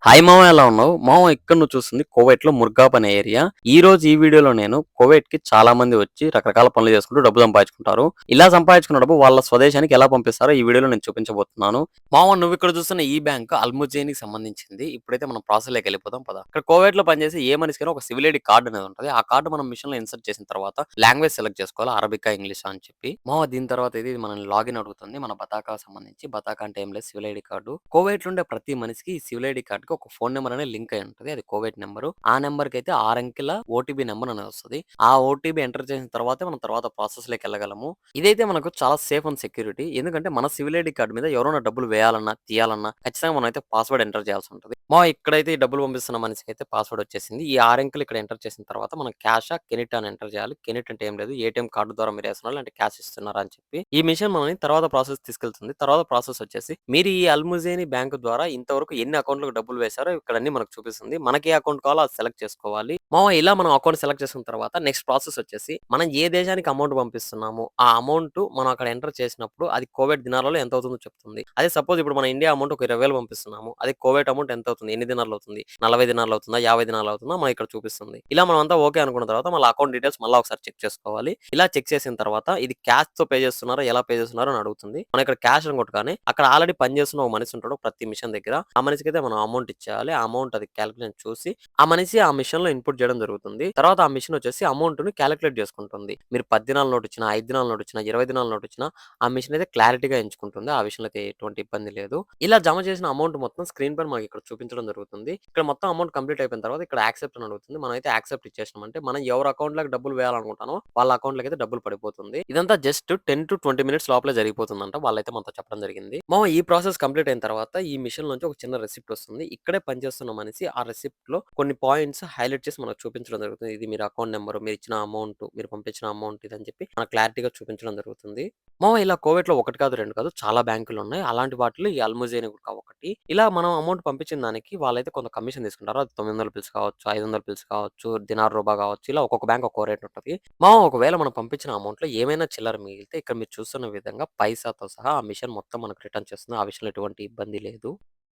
Hi మామ, ఎలా ఉన్నావు? మామ, ఇక్కడ నువ్వు చూస్తుంది కువైట్‌లో ముర్గాబ్ అనే ఏరియా. ఈరోజు ఈ వీడియోలో నేను కువైట్‌కి చాలా మంది వచ్చి రకరకాల పనులు చేసుకుంటూ డబ్బు సంపాదించుకుంటారు. ఇలా సంపాదించుకున్న డబ్బు వాళ్ళ స్వదేశానికి ఎలా పంపిస్తారో ఈ వీడియోలో నేను చూపించబోతున్నాను. మామ, నువ్వు ఇక్కడ చూస్తున్న ఈ బ్యాంక్ అల్ముజేనికి సంబంధించింది. ఇప్పుడైతే మనం ప్రాసెస్‌లోకి వెళ్ళిపోదాం పద. ఇక్కడ కువైట్‌లో పనిచేసే ఏ మనిషికైనా ఒక సివిల్ ఐడీ కార్డ్ అనేది ఉంటది. ఆ కార్డ్ మనం మిషన్‌లో ఇన్సర్ట్ చేసిన తర్వాత లాంగ్వేజ్ సెలెక్ట్ చేసుకోవాలి. అరబికా, ఇంగ్లీషా అని చెప్పి. మామ, దీని తర్వాత ఇది మనల్ని లాగిన్ అడుగుతుంది. మన బతాకాకి సంబంధించి. బతాకా అంటే ఏం లేదు, సివిల్ ఐడీ కార్డు. కువైట్‌లో ఉండే ప్రతి మనిషికి ఈ సివిల్ ఐడీ కార్డ్‌కి ఒక ఫోన్ నంబర్ అనేది లింక్ అయి ఉంటది. అది కువైట్ నంబరు. ఆ నంబర్‌కైతే 6 అంకెల ఓటీపీ నంబర్ అనేది వస్తది. ఆ ఓటీపీ ఎంటర్ చేసిన తర్వాతే మనం తర్వాత ప్రాసెస్‌లోకి వెళ్ళగలము. ఇదైతే మనకు చాలా సేఫ్ అండ్ సెక్యూరిటీ. ఎందుకంటే మన సివిల్ ఐడీ కార్డ్ మీద ఎవరైనా డబ్బులు వేయాలన్నా, తీయాలన్నా ఖచ్చితంగా మనమైతే పాస్వర్డ్ ఎంటర్ చేయాల్సి ఉంటది. ఇక్కడైతే ఈ డబ్బులు పంపిస్తున్న మనిషికైతే పాస్వర్డ్ వచ్చేసింది. ఈ 6 అంకెలు ఇక్కడ ఎంటర్ చేసిన తర్వాత మనం క్యాషా, కెనిట్ అని ఎంటర్ చేయాలి. కెనిట్ అంటే ఏం లేదు, ఏటీఎం కార్డ్ ద్వారా మీరు వేస్తున్నారా లేదంటే క్యాష్ ఇస్తున్నారా అని చెప్పి. ఈ మిషన్ మనల్ని తర్వాత ప్రాసెస్ తీసుకెళ్తుంది. తర్వాత ప్రాసెస్ వచ్చేసి మీరు ఈ అల్ముజేని బ్యాంక్ ద్వారా ఇంతవరకు ఎన్ని అకౌంట్‌లకు డబ్బులు వేశారో ఇక్కడ అన్ని మనకు చూపిస్తుంది. మనకి ఏ అకౌంట్ కావాలో అది సెలెక్ట్ చేసుకోవాలి. ఇలా మనం అకౌంట్ సెలెక్ట్ చేసుకున్న తర్వాత నెక్స్ట్ ప్రాసెస్ వచ్చేసి మనం ఏ దేశానికి అమౌంట్ పంపిస్తున్నామో ఆ అమౌంట్ మనం అక్కడ ఎంటర్ చేసినప్పుడు అది కువైట్ దినార్లలో ఎంత అవుతుందో చెప్తుంది. అదే సపోజ్ ఇప్పుడు మన ఇండియా అమౌంట్ ఒక 20,000 పంపిస్తున్నాము. అదే కువైట్ అమౌంట్ ఎంత అవుతుంది? ఎన్ని దినార్లు అవుతుంది? 40 దినార్లు అవుతుందా? 50 దినార్లు అవుతుందా? మనకి ఇక్కడ చూపిస్తుంది. ఇలా మనం అంతా ఓకే అనుకున్న తర్వాత మళ్ళీ అకౌంట్ డీటెయిల్స్ మళ్ళా ఒకసారి చెక్ చేసుకోవాలి. ఇలా చెక్ చేసిన తర్వాత ఇది క్యాష్‌తో పే చేస్తున్నారా? ఎలా పే చేస్తున్నారో అని అడుగుతుంది. మనం ఇక్కడ క్యాష్ అని కొట్టగానే అక్కడ ఆల్రెడీ పనిచేస్తున్న ఒక మనిషి ఉంటాడు ప్రతి మిషన్ దగ్గర. ఆ మనిషికైతే మనం అమౌంట్ ఇచ్చేయాలి. ఆ అమౌంట్ అది కాలిక్యులేట్ చూసి ఆ మనిషి ఆ మిషన్‌లో ఇన్‌పుట్ చేయడం జరుగుతుంది. తర్వాత ఆ మిషన్ వచ్చేసి అమౌంట్‌ని కాలిక్యులేట్ చేసుకుంటుంది. మీరు 10 దినాల నోట్ ఇచ్చినా, 5 దినాల నోట్ ఇచ్చినా, 20 దినాల నోట్ ఇచ్చినా ఆ మిషన్ అయితే క్లారిటీగా ఎంచుకుంటుంది. ఆ విషయంలో అయితే ఎటువంటి ఇబ్బంది లేదు. ఇలా జమ చేసిన అమౌంట్ మొత్తం స్క్రీన్ పైన మనకి ఇక్కడ చూపించడం జరుగుతుంది. ఇక్కడ మొత్తం అమౌంట్ కంప్లీట్ అయిపోయిన తర్వాత ఇక్కడ యాక్సెప్ట్ అని అడుగుతుంది. మనమైతే యాక్సెప్ట్ ఇచ్చేసినామంటే మనం ఎవరి అకౌంట్‌లోకి డబ్బులు వేయాలనుకుంటామో వాళ్ళ అకౌంట్‌లోకి అయితే డబ్బులు పడిపోతుంది. ఇదంతా జస్ట్ 10-20 మినిట్స్ లోపలే జరిగిపోతుందంట. వాళ్ళైతే మనతో చెప్పడం జరిగింది. ఈ ప్రాసెస్ కంప్లీట్ అయిన తర్వాత ఈ మిషన్ నుంచి ఒక చిన్న రెసిప్ట్ వస్తుంది. ఇక్కడే పనిచేస్తున్న మనిషి ఆ రెసిప్ట్‌లో కొన్ని పాయింట్స్ హైలైట్ చేసి మనకు చూపించడం జరుగుతుంది. ఇది మీరు అకౌంట్ నంబర్, మీరు ఇచ్చిన అమౌంట్, మీరు పంపించిన అమౌంట్ ఇదని చెప్పి మనకు క్లారిటీగా చూపించడం జరుగుతుంది. ఇలా కువైట్‌లో ఒకటి కాదు, 2 కాదు చాలా బ్యాంకులున్నాయి. అలాంటి వాటిలో ఈ అల్ముజేని కూడా ఒకటి. ఇలా మనం అమౌంట్ పంపించిన దానికి వాళ్ళైతే కొంత కమిషన్ తీసుకుంటారు. అది 900 పిల్స్ కావచ్చు, 500 పిల్స్ కావచ్చు, దినార్ రూబా కావచ్చు. ఇలా ఒక్కొక్క బ్యాంక్ ఒక్కో రేట్ ఉంటది. ఒకవేళ మనం పంపించిన అమౌంట్‌లో ఏమైనా చిల్లర మిగిలితే ఇక్కడ మీరు చూస్తున్న విధంగా పైసాతో సహా ఆ మిషన్ మొత్తం మనకు రిటర్న్ చేస్తుంది. ఆ విషయంలో ఎటువంటి ఇబ్బంది లేదు.